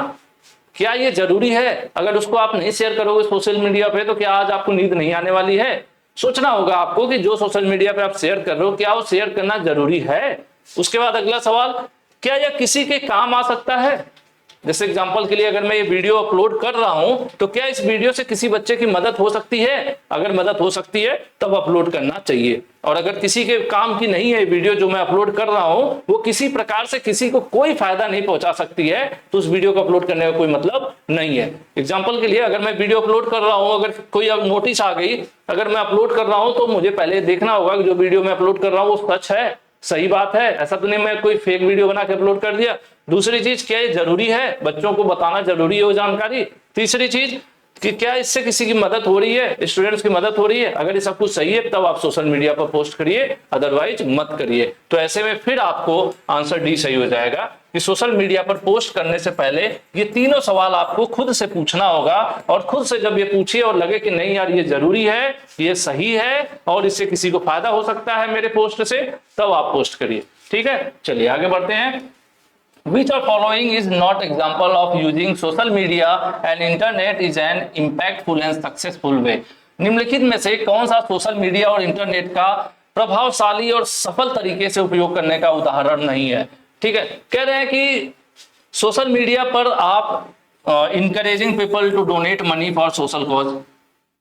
क्या ये जरूरी है। अगर उसको आप नहीं शेयर करोगे सोशल मीडिया पे तो क्या आज आपको नींद नहीं आने वाली है। सोचना होगा आपको कि जो सोशल मीडिया पे आप शेयर कर रहे हो क्या वो शेयर करना जरूरी है। उसके बाद अगला सवाल, क्या यह किसी के काम आ सकता है। जैसे एग्जांपल के लिए अगर मैं ये वीडियो अपलोड कर रहा हूं तो क्या इस वीडियो से किसी बच्चे की मदद हो सकती है। अगर मदद हो सकती है तब अपलोड करना चाहिए। और अगर किसी के काम की नहीं है वीडियो जो मैं अपलोड कर रहा हूं, वो किसी प्रकार से किसी को कोई फायदा नहीं पहुंचा सकती है, तो उस वीडियो को अपलोड करने का कोई मतलब नहीं है। एग्जाम्पल के लिए अगर मैं वीडियो अपलोड कर रहा हूं, अगर कोई अब नोटिस आ गई, अगर मैं अपलोड कर रहा हूं तो मुझे पहले देखना होगा कि जो वीडियो मैं अपलोड कर रहा हूं वो सच है, सही बात है। ऐसा तो नहीं मैं कोई फेक वीडियो बना के अपलोड कर दिया। दूसरी चीज, क्या ये जरूरी है, बच्चों को बताना जरूरी है वो जानकारी। तीसरी चीज कि क्या इससे किसी की मदद हो रही है, स्टूडेंट्स की मदद हो रही है। अगर ये सब कुछ सही है तब आप सोशल मीडिया पर पोस्ट करिए, अदरवाइज मत करिए। तो ऐसे में फिर आपको आंसर डी सही हो जाएगा कि सोशल मीडिया पर पोस्ट करने से पहले ये तीनों सवाल आपको खुद से पूछना होगा। और खुद से जब ये पूछिए और लगे कि नहीं यार ये जरूरी है, ये सही है और इससे किसी को फायदा हो सकता है मेरे पोस्ट से, तब आप पोस्ट करिए। ठीक है, चलिए आगे बढ़ते हैं। Which of following is not example of using social media and internet is an impactful and successful way? निम्नलिखित में से कौन सा सोशल मीडिया और इंटरनेट का प्रभावशाली और सफल तरीके से उपयोग करने का उदाहरण नहीं है। ठीक है, कह रहे हैं कि सोशल मीडिया पर आप encouraging people to donate money for social cause.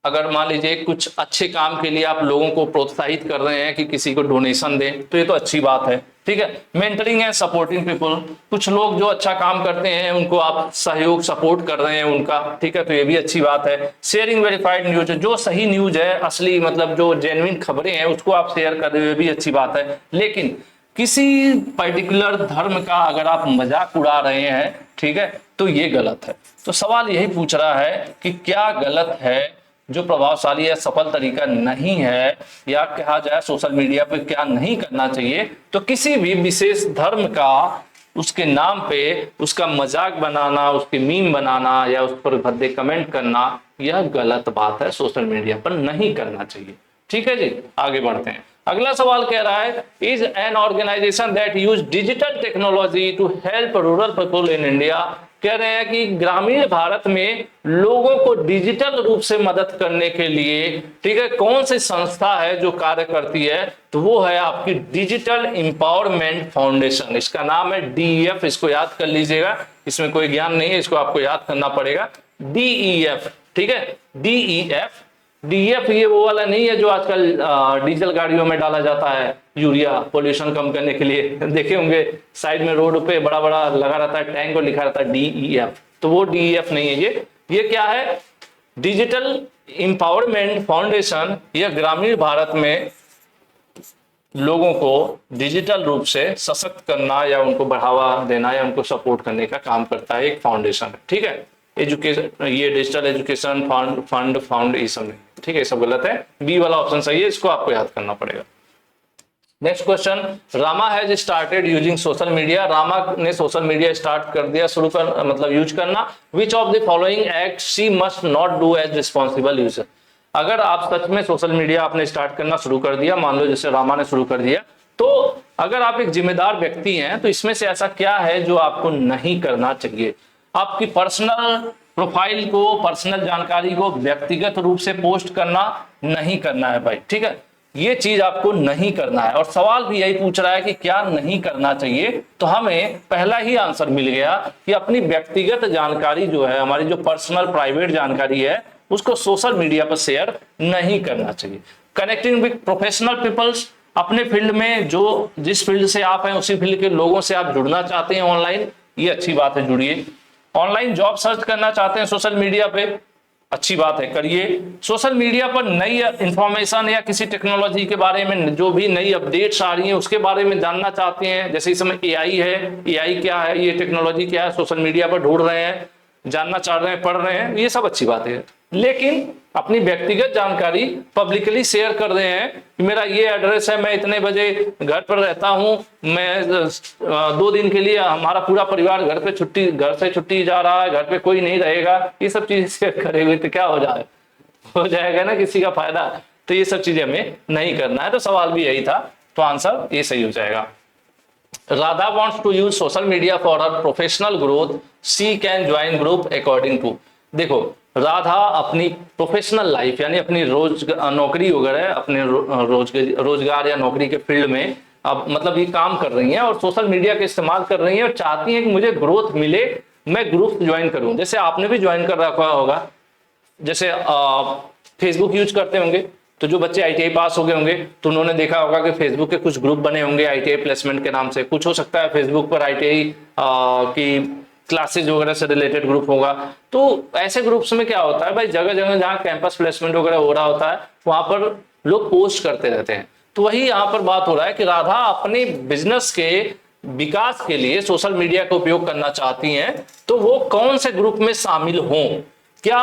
अगर मान लीजिए कुछ अच्छे काम के लिए आप लोगों को प्रोत्साहित कर रहे हैं कि किसी को डोनेशन दें, तो ये तो अच्छी बात है, ठीक है। मेंटरिंग एंड सपोर्टिंग पीपल, कुछ लोग जो अच्छा काम करते हैं उनको आप सहयोग सपोर्ट कर रहे हैं उनका, ठीक है, तो ये भी अच्छी बात है। शेयरिंग वेरीफाइड न्यूज, जो सही न्यूज है, असली मतलब जो जेन्युइन खबरें हैं उसको आप शेयर कर रहे हो, भी अच्छी बात है। लेकिन किसी पर्टिकुलर धर्म का अगर आप मजाक उड़ा रहे हैं, ठीक है, तो ये गलत है। तो सवाल यही पूछ रहा है कि क्या गलत है, जो प्रभावशाली या सफल तरीका नहीं है, या कहा जाए सोशल मीडिया पे क्या नहीं करना चाहिए। तो किसी भी विशेष धर्म का उसके नाम पे उसका मजाक बनाना, उसके मीम बनाना या उस पर भद्दे कमेंट करना, यह गलत बात है, सोशल मीडिया पर नहीं करना चाहिए। ठीक है जी, आगे बढ़ते हैं। अगला सवाल कह रहा है, is an organization that use digital technology to help rural people in India. कह रहे हैं कि ग्रामीण भारत में लोगों को डिजिटल रूप से मदद करने के लिए, ठीक है, कौन सी संस्था है जो कार्य करती है, तो वो है आपकी डिजिटल एम्पावरमेंट फाउंडेशन। इसका नाम है DEF, इसको याद कर लीजिएगा, इसमें कोई ज्ञान नहीं है, इसको आपको याद करना पड़ेगा, DEF, ठीक है, DEF। DEF ये वो वाला नहीं है जो आजकल डीजल गाड़ियों में डाला जाता है, यूरिया, पोल्यूशन कम करने के लिए, देखे होंगे साइड में रोड पे बड़ा बड़ा लगा रहता है टैंक और लिखा रहता है DEF, तो वो DEF नहीं है। ये क्या है, डिजिटल एम्पावरमेंट फाउंडेशन। यह ग्रामीण भारत में लोगों को डिजिटल रूप से सशक्त करना या उनको बढ़ावा देना या उनको सपोर्ट करने का काम करता है, एक फाउंडेशन है, ठीक है। एजुकेशन, ये डिजिटल एजुकेशन फंड फाउंडेशन नहीं, ठीक है, सब गलत है, बी वाला ऑप्शन सही है, इसको आपको याद करना पड़ेगा। Next question, Rama has started using social media. Rama ने सोशल मीडिया स्टार्ट कर दिया, शुरू कर मतलब यूज करना। Which of the following act she must not do as responsible user. अगर आप सच में सोशल मीडिया आपने स्टार्ट करना शुरू कर दिया, मान लो जैसे रामा ने शुरू कर दिया, तो अगर आप एक जिम्मेदार व्यक्ति हैं तो इसमें से ऐसा क्या है जो आपको नहीं करना चाहिए। आपकी पर्सनल प्रोफाइल को, पर्सनल जानकारी को व्यक्तिगत रूप से पोस्ट करना नहीं करना है भाई, ठीक है, ये चीज आपको नहीं करना है। और सवाल भी यही पूछ रहा है कि क्या नहीं करना चाहिए, तो हमें पहला ही आंसर मिल गया कि अपनी व्यक्तिगत जानकारी जो है, हमारी जो पर्सनल प्राइवेट जानकारी है, उसको सोशल मीडिया पर शेयर नहीं करना चाहिए। कनेक्टिंग विद प्रोफेशनल पीपल्स, अपने फील्ड में जो जिस फील्ड से आप हैं उसी फील्ड के लोगों से आप जुड़ना चाहते हैं ऑनलाइन, ये अच्छी बात है, जुड़िए। ऑनलाइन जॉब सर्च करना चाहते हैं सोशल मीडिया पे, अच्छी बात है, करिए। सोशल मीडिया पर नई इंफॉर्मेशन या किसी टेक्नोलॉजी के बारे में जो भी नई अपडेट्स आ रही हैं उसके बारे में जानना चाहते हैं, जैसे इस समय AI है, AI क्या है, ये टेक्नोलॉजी क्या है, सोशल मीडिया पर ढूंढ रहे हैं, जानना चाह रहे हैं, पढ़ रहे हैं, ये सब अच्छी बात है। लेकिन अपनी व्यक्तिगत जानकारी पब्लिकली शेयर कर रहे हैं कि मेरा ये एड्रेस है, मैं इतने बजे घर पर रहता हूं, मैं 2 दिन के लिए, हमारा पूरा परिवार घर से छुट्टी जा रहा है, घर पे कोई नहीं रहेगा, ये सब चीजें शेयर करेंगे तो क्या हो जाएगा ना किसी का फायदा। तो ये सब चीजें हमें नहीं करना है। तो सवाल भी यही था, तो आंसर ये सही हो जाएगा। Radha wants to use social media for her professional growth. She can join group according to। देखो, राधा अपनी प्रोफेशनल लाइफ यानी अपनी नौकरी वगैरह, अपने रोजगार या नौकरी के फील्ड में अब मतलब ये काम कर रही हैं और सोशल मीडिया का इस्तेमाल कर रही हैं और चाहती हैं कि मुझे ग्रोथ मिले, मैं ग्रुप ज्वाइन करूं। जैसे आपने भी ज्वाइन कर रखा होगा, जैसे फेसबुक यूज करते होंगे, तो जो बच्चे ITI पास हो गए होंगे तो उन्होंने देखा होगा कि फेसबुक के कुछ ग्रुप बने होंगे ITI प्लेसमेंट के नाम से, कुछ हो सकता है फेसबुक पर ITI की क्लासेज वगैरह से रिलेटेड ग्रुप होगा। तो ऐसे ग्रुप्स में क्या होता है भाई, जगह जगह जहाँ कैंपस प्लेसमेंट वगैरह हो रहा होता है वहां पर लोग पोस्ट करते रहते हैं। तो वही यहाँ पर बात हो रहा है कि राधा अपने बिजनेस के विकास के लिए सोशल मीडिया का उपयोग करना चाहती हैं, तो वो कौन से ग्रुप में शामिल हों। क्या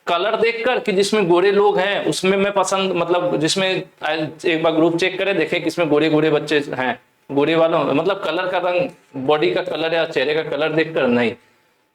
कलर देखकर कि जिसमें गोरे लोग हैं उसमें मैं पसंद, मतलब जिसमें एक बार ग्रुप चेक करें, देखें किसमें गोरे गोरे बच्चे हैं, गोरे वालों मतलब कलर का रंग, बॉडी का कलर या चेहरे का कलर देखकर नहीं,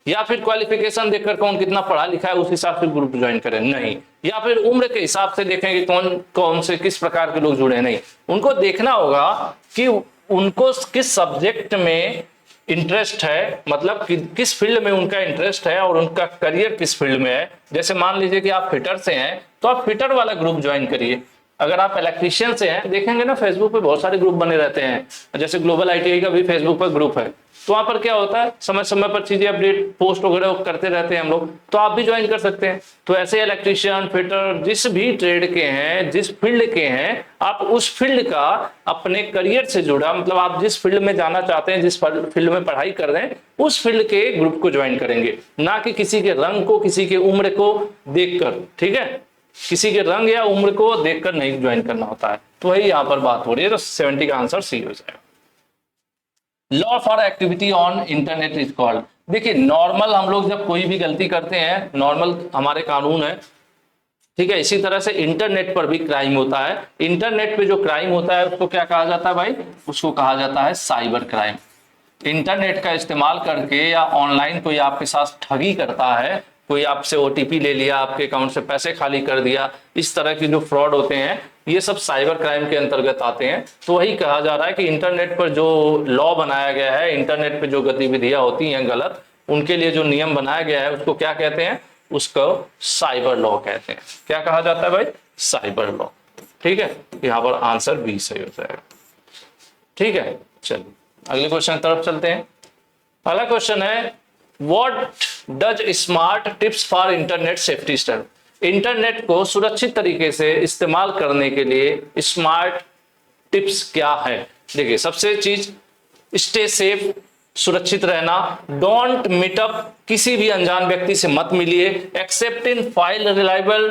या फिर क्वालिफिकेशन देखकर कौन कितना पढ़ा लिखा है उस हिसाब से ग्रुप ज्वाइन करें, नहीं, या फिर उम्र के हिसाब से देखें कि कौन से किस प्रकार के लोग जुड़े हैं, नहीं। उनको देखना होगा कि उनको किस सब्जेक्ट में इंटरेस्ट है, मतलब किस फील्ड में उनका इंटरेस्ट है और उनका करियर किस फील्ड में है। जैसे मान लीजिए कि आप फिटर से हैं तो आप फिटर वाला ग्रुप ज्वाइन करिए, अगर आप इलेक्ट्रीशियन से हैं, देखेंगे ना फेसबुक पे बहुत सारे ग्रुप बने रहते हैं, जैसे ग्लोबल ITI का भी फेसबुक पर ग्रुप है, तो वहां पर क्या होता है समय समय पर चीजें अपडेट पोस्ट वगैरह करते रहते हैं हम लोग, तो आप भी ज्वाइन कर सकते हैं। तो ऐसे इलेक्ट्रीशियन, फिटर, जिस भी ट्रेड के हैं, जिस फील्ड के हैं, आप उस फील्ड का अपने करियर से जुड़ा, मतलब आप जिस फील्ड में जाना चाहते हैं, जिस फील्ड में पढ़ाई कर रहे हैं, उस फील्ड के ग्रुप को ज्वाइन करेंगे, ना कि किसी के रंग को, किसी के उम्र को देखकर। ठीक है, किसी के रंग या उम्र को देखकर नहीं ज्वाइन करना होता है। तो वही यहाँ पर बात हो रही है, तो 70 का आंसर सी हो जाएगा। Law for activity on internet is called. देखिए नॉर्मल हम लोग जब कोई भी गलती करते हैं, नॉर्मल हमारे कानून है, ठीक है, इसी तरह से इंटरनेट पर भी क्राइम होता है। इंटरनेट पे जो क्राइम होता है उसको क्या कहा जाता है भाई? उसको कहा जाता है साइबर क्राइम। इंटरनेट का इस्तेमाल करके या ऑनलाइन कोई आपके साथ ठगी करता है, कोई आपसे OTP ले लिया, आपके अकाउंट से पैसे खाली कर दिया, इस तरह की जो फ्रॉड होते हैं ये सब साइबर क्राइम के अंतर्गत आते हैं। तो वही कहा जा रहा है कि इंटरनेट पर जो लॉ बनाया गया है, इंटरनेट पर जो गतिविधियां होती हैं गलत, उनके लिए जो नियम बनाया गया है उसको क्या कहते हैं? उसको साइबर लॉ कहते हैं। क्या कहा जाता है भाई? Cyber law. ठीक है, यहाँ पर आंसर बी सही हो जाएगा। ठीक है, चलिए अगले क्वेश्चन की तरफ चलते हैं। अगला क्वेश्चन है what does smart tips for internet safety step. Internet को सुरक्षित तरीके से इस्तेमाल करने के लिए स्मार्ट टिप्स क्या है? देखिए सबसे चीज, स्टे सेफ, सुरक्षित रहना, डोंट मीट अप, किसी भी अनजान व्यक्ति से मत मिलिए, एक्सेप्ट इन फाइल रिलायबल,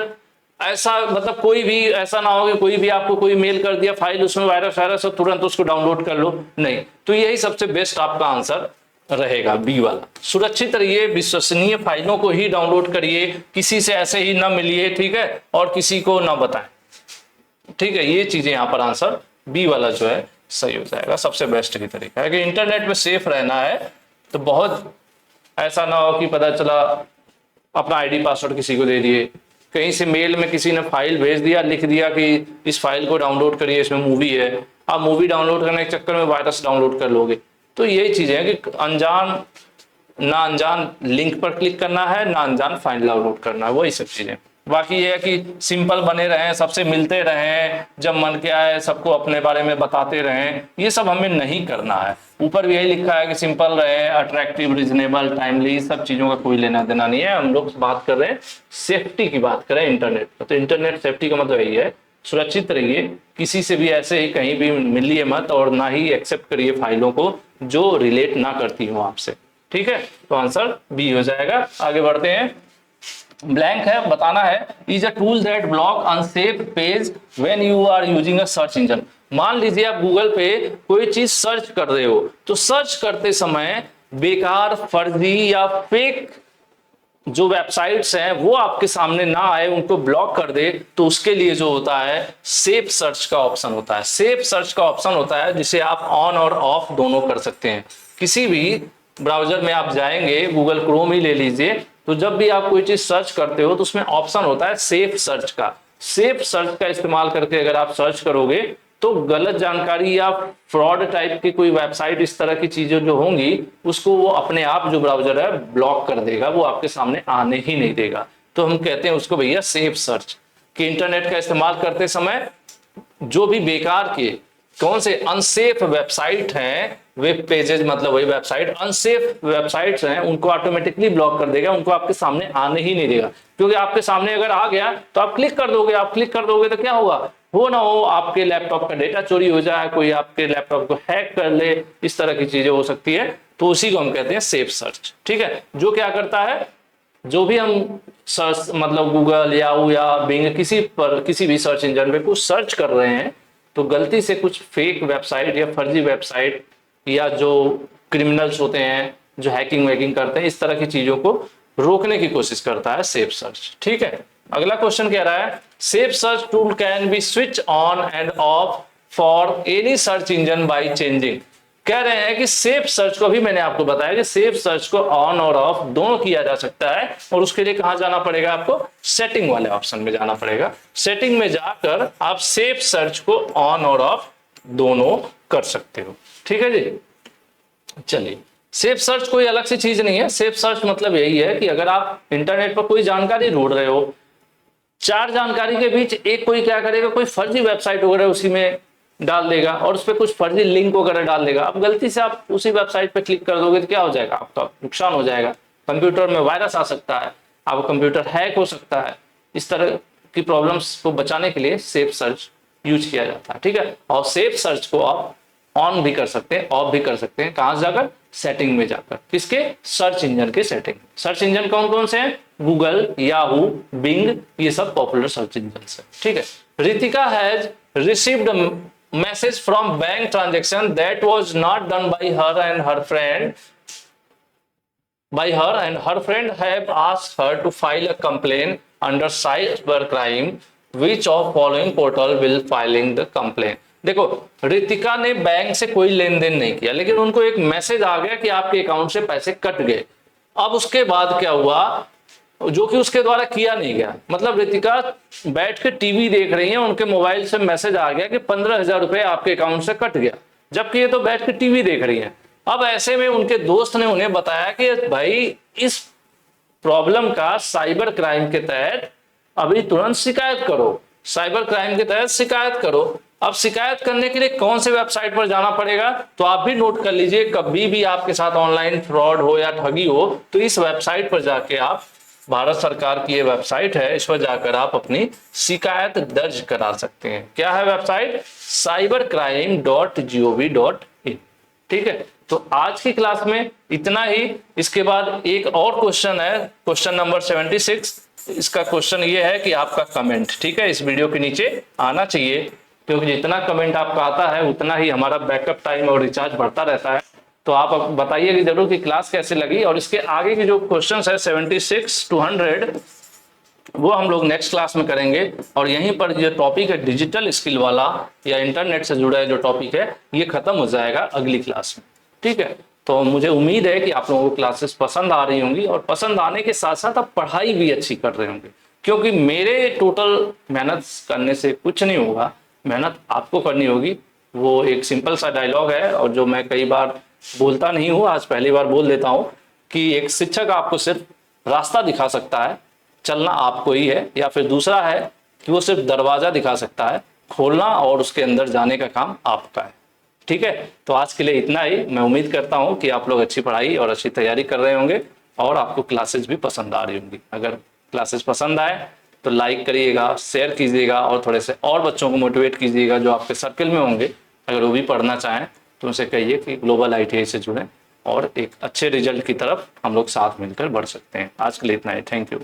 ऐसा मतलब कोई भी ऐसा ना हो कि कोई भी आपको कोई मेल कर दिया फाइल, उसमें वायरस है, तुरंत उसको डाउनलोड कर लो, नहीं। तो यही सबसे बेस्ट आपका आंसर रहेगा, बी वाला। सुरक्षित रहिए, विश्वसनीय फाइलों को ही डाउनलोड करिए, किसी से ऐसे ही ना मिलिए, ठीक है, और किसी को ना बताएं। ठीक है, ये चीजें यहाँ पर आंसर बी वाला जो है सही हो जाएगा। सबसे बेस्ट की तरीका है कि इंटरनेट में सेफ रहना है, तो बहुत ऐसा ना हो कि पता चला अपना ID पासवर्ड किसी को दे दिए, कहीं से मेल में किसी ने फाइल भेज दिया, लिख दिया कि इस फाइल को डाउनलोड करिए, इसमें मूवी है, आप मूवी डाउनलोड करने के चक्कर में वायरस डाउनलोड कर लोगे। तो यही चीजें हैं कि अनजान लिंक पर क्लिक करना है, ना अनजान फाइल डाउनलोड करना है, वही सब चीजें। बाकी ये है कि सिंपल बने रहें, सबसे मिलते रहें, जब मन के आए सबको अपने बारे में बताते रहें, ये सब हमें नहीं करना है। ऊपर भी यही लिखा है कि सिंपल रहे, अट्रैक्टिव, रीजनेबल, टाइमली, सब चीजों का कोई लेना देना नहीं है। हम लोग बात कर रहे हैं सेफ्टी की, बात करें इंटरनेट पर, तो इंटरनेट सेफ्टी का मतलब यही है, सुरक्षित रहिए, किसी से भी ऐसे ही कहीं भी मिलिए मत, और ना ही एक्सेप्ट करिए फाइलों को जो रिलेट ना करती हो आपसे। ठीक है, तो आंसर बी हो जाएगा। आगे बढ़ते हैं, ब्लैंक है, बताना है is a tool that block unsafe page when you are using a search engine. मान लीजिए आप गूगल पे कोई चीज सर्च कर रहे हो, तो सर्च करते समय बेकार, फर्जी या फेक जो वेबसाइट्स हैं वो आपके सामने ना आए, उनको ब्लॉक कर दे, तो उसके लिए जो होता है सेफ सर्च का ऑप्शन होता है। सेफ सर्च का ऑप्शन होता है जिसे आप ऑन और ऑफ दोनों कर सकते हैं। किसी भी ब्राउजर में आप जाएंगे, गूगल क्रोम ही ले लीजिए, तो जब भी आप कोई चीज सर्च करते हो तो उसमें ऑप्शन होता है सेफ सर्च का। सेफ सर्च का इस्तेमाल करके अगर आप सर्च करोगे तो गलत जानकारी या फ्रॉड टाइप की कोई वेबसाइट, इस तरह की चीजें जो होंगी, उसको वो अपने आप जो ब्राउजर है ब्लॉक कर देगा, वो आपके सामने आने ही नहीं देगा। तो हम कहते हैं उसको भैया सेफ सर्च। कि इंटरनेट का इस्तेमाल करते समय जो भी बेकार के, कौन से अनसेफ वेबसाइट हैं, वेब पेजेस मतलब वही वेबसाइट, अनसेफ वेबसाइट्स हैं, उनको ऑटोमेटिकली ब्लॉक कर देगा, उनको आपके सामने आने ही नहीं देगा। क्योंकि आपके सामने अगर आ गया तो आप क्लिक कर दोगे, आप क्लिक कर दोगे तो क्या होगा, हो ना हो आपके लैपटॉप का डेटा चोरी हो जाए, कोई आपके लैपटॉप को हैक कर ले, इस तरह की चीजें हो सकती है। तो उसी को हम कहते हैं सेफ सर्च। ठीक है, जो क्या करता है, जो भी हम सर्च मतलब गूगल, याहू या बिंग, किसी भी सर्च इंजन पे कुछ सर्च कर रहे हैं, तो गलती से कुछ फेक वेबसाइट या फर्जी वेबसाइट या जो क्रिमिनल्स होते हैं जो हैकिंग वैकिंग करते हैं, इस तरह की चीजों को रोकने की कोशिश करता है सेफ सर्च। ठीक है, अगला क्वेश्चन कह रहा है safe search tool can be switch on end of for any search engine by changing. कह रहे हैं कि सेफ सर्च को भी मैंने आपको बताया कि सेफ सर्च को ऑन और ऑफ दोनों किया जा सकता है, और उसके लिए कहां जाना पड़ेगा, आपको सेटिंग वाले ऑप्शन में जाना पड़ेगा। सेटिंग में जाकर आप सेफ सर्च को ऑन और ऑफ दोनों कर सकते हो। ठीक है जी, चलिए सेफ सर्च कोई अलग सी चीज नहीं है। सेफ सर्च मतलब यही है कि अगर आप इंटरनेट पर कोई जानकारी ढूंढ रहे हो, चार जानकारी के बीच एक कोई क्या करेगा, कोई फर्जी वेबसाइट वगैरह उसी में डाल देगा और उस पर कुछ फर्जी लिंक वगैरह डाल देगा। अब गलती से आप उसी वेबसाइट पे क्लिक कर दोगे तो क्या हो जाएगा, आपका नुकसान हो जाएगा, कंप्यूटर में वायरस आ सकता है, आपका कंप्यूटर हैक हो सकता है। इस तरह की प्रॉब्लम्स को बचाने के लिए सेफ सर्च यूज किया जाता है, ठीक है। और सेफ सर्च को आप ऑन भी कर सकते हैं, ऑफ भी कर सकते हैं। कहां से जाकर, सेटिंग में जाकर, किसके, सर्च इंजन के सेटिंग। सर्च इंजन कौन कौन से हैं, गूगल, याहू, बिंग, ये सब पॉपुलर सर्च इंजन है, ठीक है। Ritika has received message from bank transaction that was not done by her and her friend her friend have asked her to file a complaint under cyber crime. Which of following portal will filing the complaint? देखो, रितिका ने बैंक से कोई लेन देन नहीं किया, लेकिन उनको एक मैसेज आ गया कि आपके अकाउंट से पैसे कट गए। अब उसके बाद क्या हुआ, जो कि उसके द्वारा किया नहीं गया। मतलब रितिका बैठ के टीवी देख रही है, उनके मोबाइल से मैसेज आ गया कि 15,000 रुपए आपके अकाउंट से कट गया, जबकि ये तो बैठ के टीवी देख रही है। अब ऐसे में उनके दोस्त ने उन्हें बताया कि भाई इस प्रॉब्लम का साइबर क्राइम के तहत अभी तुरंत शिकायत करो, साइबर क्राइम के तहत शिकायत करो। अब शिकायत करने के लिए कौन से वेबसाइट पर जाना पड़ेगा, तो आप भी नोट कर लीजिए, कभी भी आपके साथ ऑनलाइन फ्रॉड हो या ठगी हो तो इस वेबसाइट पर जाके आप, भारत सरकार की ये वेबसाइट है, इस पर जाकर आप अपनी शिकायत दर्ज करा सकते हैं। क्या है वेबसाइट, cybercrime.gov.in, ठीक है। तो आज की क्लास में इतना ही। इसके बाद एक और क्वेश्चन है, क्वेश्चन नंबर 76। इसका क्वेश्चन ये है कि आपका कमेंट, ठीक है, इस वीडियो के नीचे आना चाहिए, क्योंकि जितना कमेंट आपका आता है उतना ही हमारा बैकअप टाइम और रिचार्ज बढ़ता रहता है। तो आप बताइए जरूर कि क्लास कैसे लगी, और इसके आगे की जो क्वेश्चन है 76 to 100 वो हम लोग नेक्स्ट क्लास में करेंगे। और यहीं पर जो टॉपिक है डिजिटल स्किल वाला या इंटरनेट से जुड़ा जो टॉपिक है ये खत्म हो जाएगा अगली क्लास में, ठीक है। तो मुझे उम्मीद है कि आप लोगों को क्लासेस पसंद आ रही होंगी, और पसंद आने के साथ साथ आप पढ़ाई भी अच्छी कर रहे होंगे, क्योंकि मेरे टोटल मेहनत करने से कुछ नहीं होगा, मेहनत आपको करनी होगी। वो एक सिंपल सा डायलॉग है, और जो मैं कई बार बोलता नहीं हूँ, आज पहली बार बोल देता हूँ, कि एक शिक्षक आपको सिर्फ रास्ता दिखा सकता है, चलना आपको ही है, या फिर दूसरा है कि वो सिर्फ दरवाजा दिखा सकता है, खोलना और उसके अंदर जाने का काम आपका है, ठीक है। तो आज के लिए इतना ही। मैं उम्मीद करता हूं कि आप लोग अच्छी पढ़ाई और अच्छी तैयारी कर रहे होंगे, और आपको क्लासेस भी पसंद आ रही होंगी। अगर क्लासेस पसंद आए तो लाइक करिएगा, शेयर कीजिएगा, और थोड़े से और बच्चों को मोटिवेट कीजिएगा जो आपके सर्कल में होंगे, अगर वो भी पढ़ना चाहें तो उनसे कहिए कि ग्लोबल ITI से जुड़ें, और एक अच्छे रिजल्ट की तरफ हम लोग साथ मिलकर बढ़ सकते हैं। आज के लिए इतना ही, थैंक यू।